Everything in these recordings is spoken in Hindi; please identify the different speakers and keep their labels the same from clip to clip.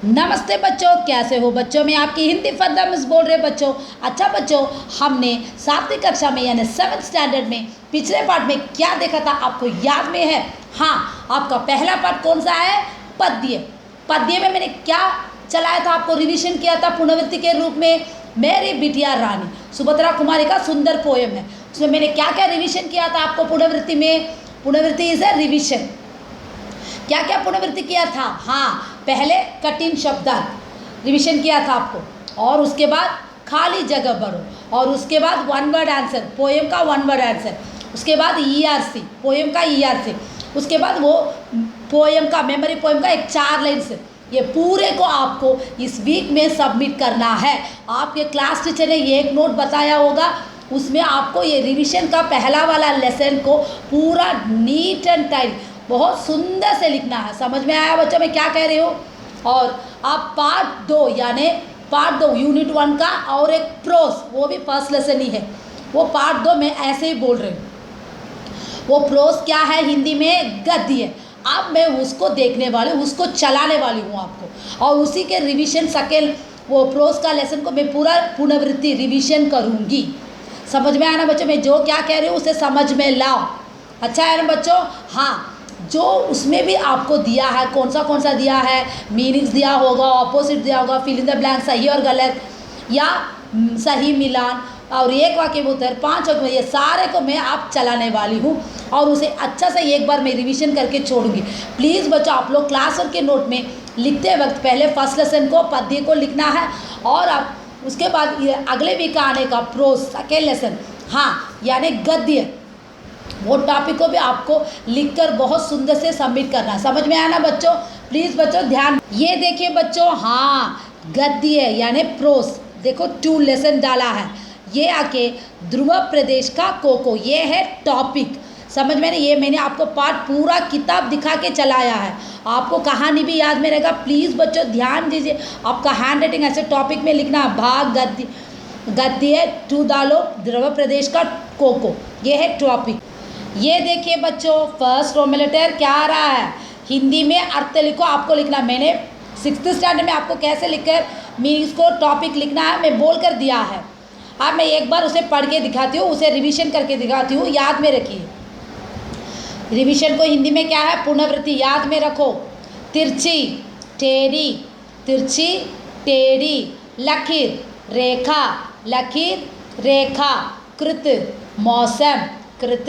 Speaker 1: नमस्ते बच्चों, कैसे हो बच्चों। मैं आपकी हिंदी फर्दा मिस बोल रहे बच्चों। अच्छा बच्चों, हमने 7वीं कक्षा में यानी 7th स्टैंडर्ड में पिछले पार्ट में क्या देखा था, आपको याद में है? हाँ, आपका पहला पार्ट कौन सा है? पद्य। पद्य में मैंने क्या चलाया था, आपको रिविजन किया था पुनरावृत्ति के रूप में। मेरी बिटिया रानी सुभद्रा कुमारी का सुंदर पोएम है, उसमें मैंने क्या क्या रिविजन किया था आपको पुनरावृत्ति में। पुनरावृत्ति इज ए रिविजन। क्या क्या पुनरावृत्ति किया था? हाँ, पहले कठिन शब्दार्थ रिविजन किया था आपको, और उसके बाद खाली जगह भरो, और उसके बाद वन वर्ड आंसर, पोएम का वन वर्ड आंसर, उसके बाद ERC, पोएम का ERC, उसके बाद वो पोएम का मेमोरी पोएम का एक 4 लाइन से। ये पूरे को आपको इस वीक में सबमिट करना है। आपके क्लास टीचर ने ये एक नोट बताया होगा, उसमें आपको ये रिविजन का पहला वाला लेसन को पूरा नीट एंड टाइट बहुत सुंदर से लिखना है। समझ में आया बच्चों मैं क्या कह रही हूँ? और आप पार्ट 2 यानी पार्ट 2 यूनिट 1 का और एक प्रोस, वो भी फर्स्ट लेसन ही है, वो पार्ट 2 में ऐसे ही बोल रही हूँ। वो प्रोस क्या है? हिंदी में गद्य है। अब मैं उसको देखने वाली, उसको चलाने वाली हूँ आपको, और उसी के रिविजन सेकेंड वो प्रोस का लेसन को मैं पूरा पुनरावृत्ति रिविजन करूँगी। समझ में आया ना बच्चों? मैं जो क्या कह रही हूँ उसे समझ में लाओ। अच्छा है ना बच्चों? हाँ, जो उसमें भी आपको दिया है, कौन सा दिया है, मीनिंग्स दिया होगा, ऑपोजिट दिया होगा, फिल इन द ब्लैंक, सही और गलत या सही मिलान, और एक वाक्य में उत्तर, 5 वाक्य में, ये सारे को मैं आप चलाने वाली हूँ, और उसे अच्छा से एक बार मैं रिवीजन करके छोड़ूंगी। प्लीज़ बच्चों, आप लोग क्लासवर्क के नोट में लिखते वक्त पहले फर्स्ट लेसन को, पद्य को लिखना है, और आप उसके बाद ये अगले वीक का आने का प्रोस सेकेंड लेसन, हाँ यानी गद्य, वो टॉपिक को भी आपको लिखकर बहुत सुंदर से सबमिट करना है। समझ में आया ना बच्चों? प्लीज़ बच्चों ध्यान। ये देखिए बच्चों, हाँ गद्य यानी प्रोस, देखो 2 लेसन डाला है। ये आके ध्रुव प्रदेश का कोको, ये है टॉपिक। समझ में नहीं? ये मैंने आपको पार्ट पूरा किताब दिखा के चलाया है, आपको कहानी भी याद में रहेगा। प्लीज़ बच्चों ध्यान दीजिए, आपका हैंड राइटिंग ऐसे टॉपिक में लिखना, भाग गद्य 2 डालो, ध्रुव प्रदेश का कोको, ये है टॉपिक। ये देखिए बच्चों, फर्स्ट रोमन लेटर क्या आ रहा है? हिंदी में अर्थ लिखो, आपको लिखना। मैंने 6th स्टैंडर्ड में आपको कैसे लिखकर मीनिंग्स को टॉपिक लिखना है मैं बोल कर दिया है। अब मैं एक बार उसे पढ़ के दिखाती हूँ, उसे रिवीजन करके दिखाती हूँ, याद में रखिए। रिवीजन को हिंदी में क्या है? पुनरावृत्ति, याद में रखो। तिरछी टेढ़ी, तिरछी टेढ़ी, लकीर रेखा, लकीर रेखा, कृत मौसम, कृत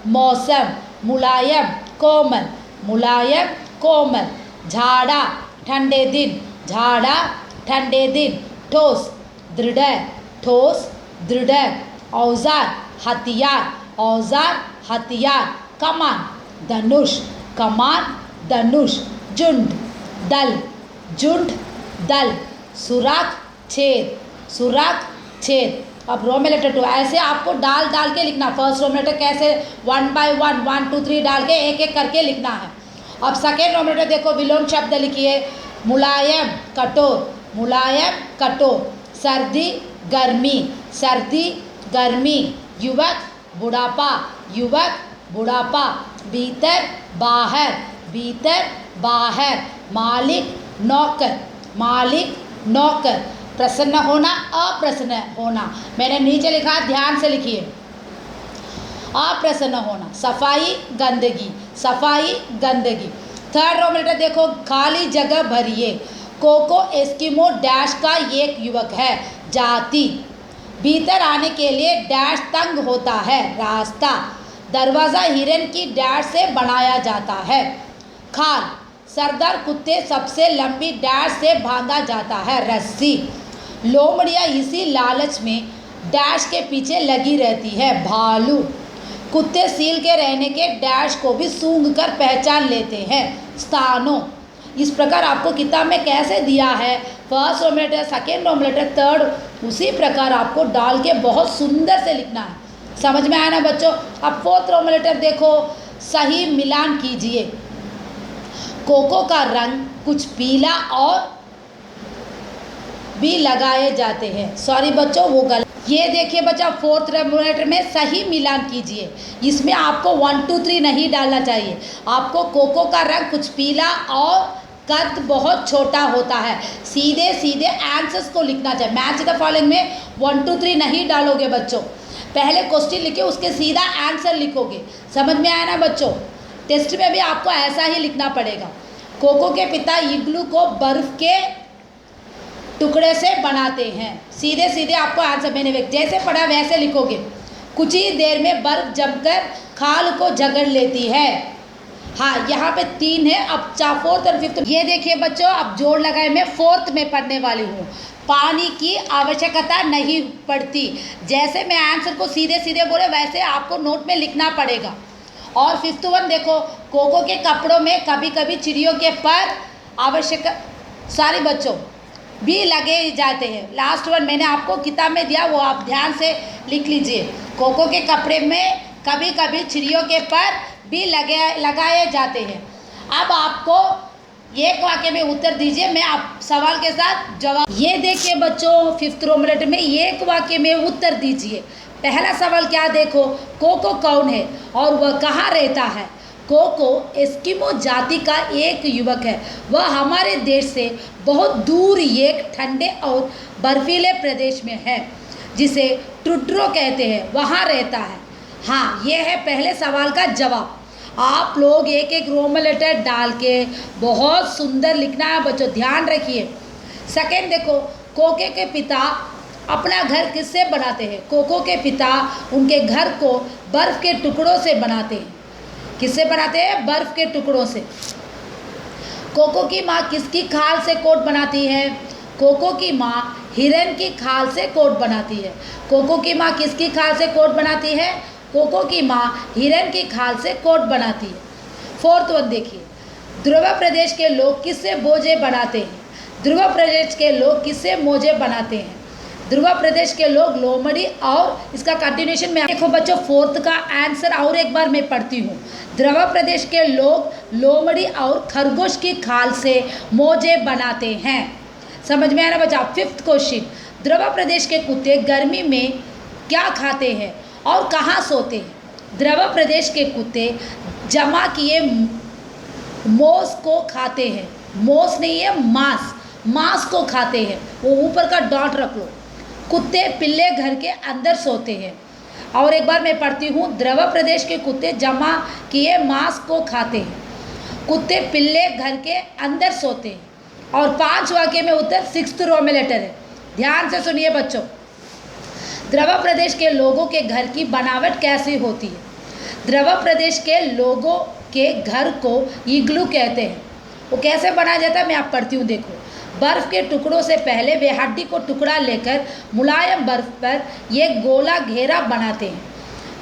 Speaker 1: मौसम, मुलायम कोमल, मुलायम कोमल, झाड़ा ठंडे दिन, झाड़ा ठंडे दिन, ठोस दृढ़, ठोस दृढ़, औजार हथियार, औजार हथियार, कमान धनुष, कमान धनुष, झुंड दल, झुंड दल, सुराख छेद, सुराख छेद। अब रोमन लेटर 2 ऐसे आपको डाल के लिखना। फर्स्ट रोमन लेटर कैसे 1 by 1 1 2 3 डाल के एक एक करके लिखना है। अब सेकेंड रोमन लेटर देखो, विलोम शब्द लिखिए। मुलायम कठोर, मुलायम कठोर, सर्दी गर्मी, सर्दी गर्मी, युवक बुढ़ापा, युवक बुढ़ापा, भीतर बाहर, भीतर बाहर, मालिक नौकर, मालिक नौकर, प्रसन्न होना अप्रसन्न होना, मैंने नीचे लिखा, ध्यान से लिखिए। अप्रसन्न होना, सफाई गंदगी, सफाई गंदगी। थर्ड रोमन लेटर देखो, खाली जगह भरिए। कोको एस्किमो डैश का एक युवक है, जाति। भीतर आने के लिए डैश तंग होता है, रास्ता। दरवाज़ा हिरन की डैश से बनाया जाता है, खाल। सरदार कुत्ते सबसे लंबी डैश से बांधा जाता है, रस्सी। लोमड़ियाँ इसी लालच में डैश के पीछे लगी रहती है, भालू। कुत्ते सील के रहने के डैश को भी सूंघ कर पहचान लेते हैं, स्थानों। इस प्रकार आपको किताब में कैसे दिया है, first Roman letter, second Roman letter, third, उसी प्रकार आपको डाल के बहुत सुंदर से लिखना है। समझ में आया ना बच्चों? अब फोर्थ रोमन लेटर देखो, सही मिलान कीजिए। कोको का रंग कुछ पीला और भी लगाए जाते हैं, सॉरी बच्चों वो गलत। ये देखिए बच्चा, फोर्थ रोमन लेटर में सही मिलान कीजिए। इसमें आपको 1 2 3 नहीं डालना चाहिए, आपको कोको का रंग कुछ पीला और कद बहुत छोटा होता है। सीधे सीधे आंसर्स को लिखना चाहिए। मैच द फॉलोइंग में 1 2 3 नहीं डालोगे बच्चों, पहले क्वेश्चन लिखे उसके सीधा आंसर लिखोगे। समझ में आया ना बच्चों? टेस्ट में भी आपको ऐसा ही लिखना पड़ेगा। कोको के पिता इग्लू को बर्फ के टुकड़े से बनाते हैं। सीधे सीधे आपको आंसर मैंने जैसे पढ़ा वैसे लिखोगे। कुछ ही देर में बर्फ जमकर खाल को जकड़ लेती है। हाँ, यहाँ पे 3 है। अब 4th और 5th ये देखिए बच्चों, अब जोड़ लगाए मैं 4th में पढ़ने वाली हूँ। पानी की आवश्यकता नहीं पड़ती। जैसे मैं आंसर को सीधे सीधे बोले वैसे आपको नोट में लिखना पड़ेगा। और 5th वन देखो, कोको के कपड़ों में कभी कभी चिड़ियों के पर आवश्यक सारे बच्चों भी लगे जाते हैं। लास्ट वन मैंने आपको किताब में दिया, वो आप ध्यान से लिख लीजिए। कोको के कपड़े में कभी कभी चिड़ियों के पर भी लगाए जाते हैं। अब आपको एक वाक्य में उत्तर दीजिए, मैं आप सवाल के साथ जवाब। ये देखिए बच्चों, 5th रोमलेट में एक वाक्य में उत्तर दीजिए। पहला सवाल क्या देखो, कोको कौन है और वह कहाँ रहता है? कोको एस्किमो जाति का एक युवक है। वह हमारे देश से बहुत दूर एक ठंडे और बर्फीले प्रदेश में है जिसे टुड्रो कहते हैं, वहाँ रहता है। हाँ, ये है पहले सवाल का जवाब। आप लोग एक एक रोमन लेटर डाल के बहुत सुंदर लिखना है बच्चों, ध्यान रखिए। सेकेंड देखो, कोको के पिता अपना घर किससे बनाते हैं? कोको के पिता उनके घर को बर्फ़ के टुकड़ों से बनाते हैं। किससे बनाते हैं? बर्फ़ के टुकड़ों से। कोको की माँ किसकी खाल से कोट बनाती है? कोको की माँ हिरन की खाल से कोट बनाती है। कोको की माँ किसकी खाल से कोट बनाती है? कोको की माँ हिरन की खाल से कोट बनाती है। 4th वन देखिए, ध्रुव प्रदेश के लोग किससे मोजे बनाते हैं? ध्रुव प्रदेश के लोग किससे मोजे बनाते हैं? ध्रुव प्रदेश के लोग लोमड़ी और इसका कंटिन्यूशन में देखो बच्चों, 4th का आंसर और एक बार मैं पढ़ती हूँ। ध्रुव प्रदेश के लोग लोमड़ी और खरगोश की खाल से मोजे बनाते हैं। समझ में आया ना बच्चा? 5th क्वेश्चन, ध्रुव प्रदेश के कुत्ते गर्मी में क्या खाते हैं और कहाँ सोते हैं? ध्रुव प्रदेश के कुत्ते जमा किए मोस को खाते हैं। मोस नहीं है, मांस को खाते हैं। वो ऊपर का डॉट रख लो। कुत्ते पिल्ले घर के अंदर सोते हैं। और एक बार मैं पढ़ती हूँ, ध्रुव प्रदेश के कुत्ते जमा किए मांस को खाते हैं। कुत्ते पिल्ले घर के अंदर सोते हैं। और 5 वाक्य में उत्तर 6th रोमन लेटर है। ध्यान से सुनिए बच्चों। ध्रुव प्रदेश के लोगों के घर की बनावट कैसी होती है? ध्रुव प्रदेश के लोगों के घर को इग्लू कहते हैं। वो कैसे बनाया जाता है मैं आप पढ़ती हूँ, देखो। बर्फ़ के टुकड़ों से पहले वे हड्डी को टुकड़ा लेकर मुलायम बर्फ़ पर एक गोला घेरा बनाते हैं।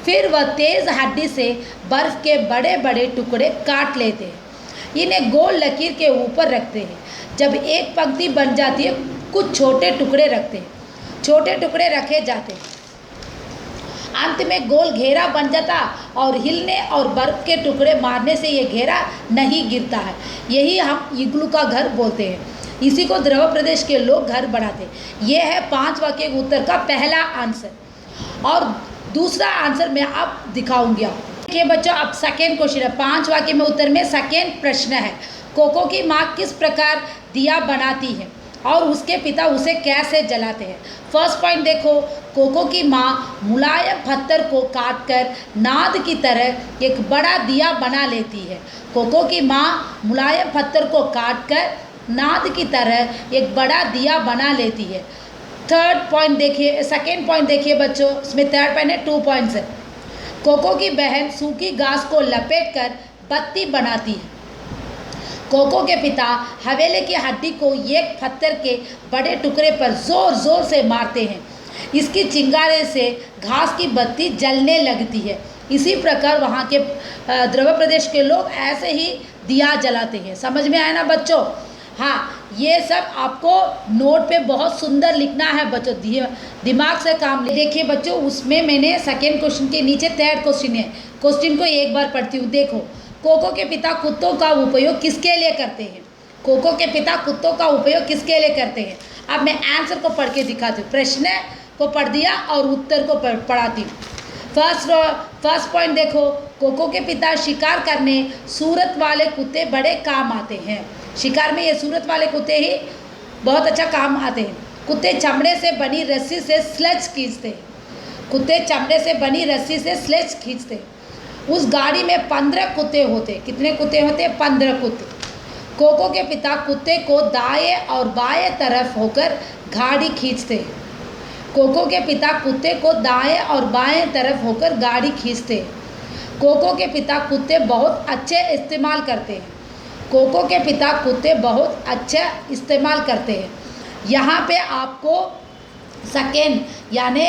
Speaker 1: फिर वह तेज़ हड्डी से बर्फ़ के बड़े बड़े टुकड़े काट लेते हैं। इन्हें गोल लकीर के ऊपर रखते हैं। जब एक पंक्ति बन जाती है, कुछ छोटे टुकड़े रखते हैं। छोटे टुकड़े रखे जाते हैं। अंत में गोल घेरा बन जाता और हिलने और बर्फ़ के टुकड़े मारने से ये घेरा नहीं गिरता है। यही हम इग्लू का घर बोलते हैं। इसी को ध्रुव प्रदेश के लोग घर बनाते हैं। ये है 5 वाक्य के उत्तर का पहला आंसर। और दूसरा आंसर मैं आप दिखाऊंगी। आप देखिए बच्चों, अब सेकेंड क्वेश्चन है। 5 वाक्य में उत्तर में सेकेंड प्रश्न है, कोको की माँ किस प्रकार दिया बनाती है और उसके पिता उसे कैसे जलाते हैं? फर्स्ट पॉइंट देखो, कोको की माँ मुलायम पत्थर को काटकर नाद की तरह एक बड़ा दिया बना लेती है। कोको की माँ मुलायम पत्थर को काटकर नाद की तरह एक बड़ा दिया बना लेती है। थर्ड पॉइंट देखिए, सेकेंड पॉइंट देखिए बच्चों, इसमें थर्ड पॉइंट है, 2 पॉइंट्स है। कोको की बहन सूखी घास को लपेटकर बत्ती बनाती है। कोको के पिता हवेली की हड्डी को एक पत्थर के बड़े टुकड़े पर जोर जोर से मारते हैं। इसकी चिंगारे से घास की बत्ती जलने लगती है। इसी प्रकार वहाँ के ध्रुव प्रदेश के लोग ऐसे ही दिया जलाते हैं। समझ में आया ना बच्चों? हाँ, ये सब आपको नोट पे बहुत सुंदर लिखना है बच्चों, दिमाग से काम ले। देखिए बच्चों, उसमें मैंने सेकेंड क्वेश्चन के नीचे थर्ड क्वेश्चन है। क्वेश्चन को एक बार पढ़ती हूँ। देखो, कोको के पिता कुत्तों का उपयोग किसके लिए करते हैं? कोको के पिता कुत्तों का उपयोग किसके लिए करते हैं? अब मैं आंसर को पढ़ के दिखाती हूँ। प्रश्न को पढ़ दिया और उत्तर को पढ़ाती हूँ। फर्स्ट पॉइंट देखो, कोको के पिता शिकार करने सूरत वाले कुत्ते बड़े काम आते हैं। शिकार में ये सूरत वाले कुत्ते ही बहुत अच्छा काम आते हैं। कुत्ते चमड़े से बनी रस्सी से स्लेज खींचते हैं। कुत्ते चमड़े से बनी रस्सी से स्लेज खींचते हैं। उस गाड़ी में 15 कुत्ते होते। कितने कुत्ते होते? 15 कुत्ते। कोको के पिता कुत्ते को दाएं और बाएं तरफ होकर गाड़ी खींचते हैं। कोको के पिता कुत्ते को दाएं और बाएं तरफ होकर गाड़ी खींचते हैं। कोको के पिता कुत्ते बहुत अच्छे इस्तेमाल करते हैं। कोको के पिता कुत्ते बहुत अच्छा इस्तेमाल करते हैं। यहाँ पे आपको सेकेंड यानी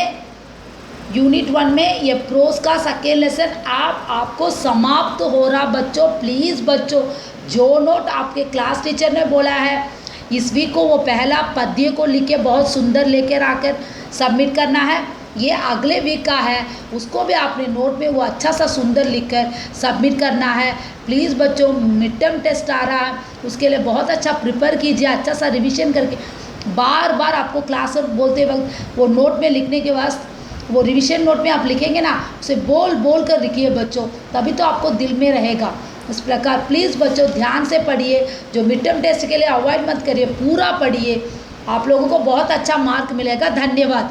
Speaker 1: यूनिट 1 में ये प्रोस का सेकेंड लेसन आपको समाप्त हो रहा बच्चों। प्लीज़ बच्चों, जो नोट आपके क्लास टीचर ने बोला है इस वीक को वो पहला पद्य को लिख के बहुत सुंदर लेकर आकर सबमिट करना है। ये अगले वीक का है, उसको भी आपने नोट में वो अच्छा सा सुंदर लिखकर सबमिट करना है। प्लीज़ बच्चों, मिड टर्म टेस्ट आ रहा है, उसके लिए बहुत अच्छा प्रिपेयर कीजिए, अच्छा सा रिवीजन करके बार बार आपको क्लास बोलते वक्त वो नोट में लिखने के बाद वो रिवीजन नोट में आप लिखेंगे ना, उसे बोल बोल कर लिखिए बच्चों, तभी तो आपको दिल में रहेगा। इस प्रकार प्लीज़ बच्चों ध्यान से पढ़िए, जो मिड टर्म टेस्ट के लिए अवॉइड मत करिए, पूरा पढ़िए, आप लोगों को बहुत अच्छा मार्क मिलेगा। धन्यवाद।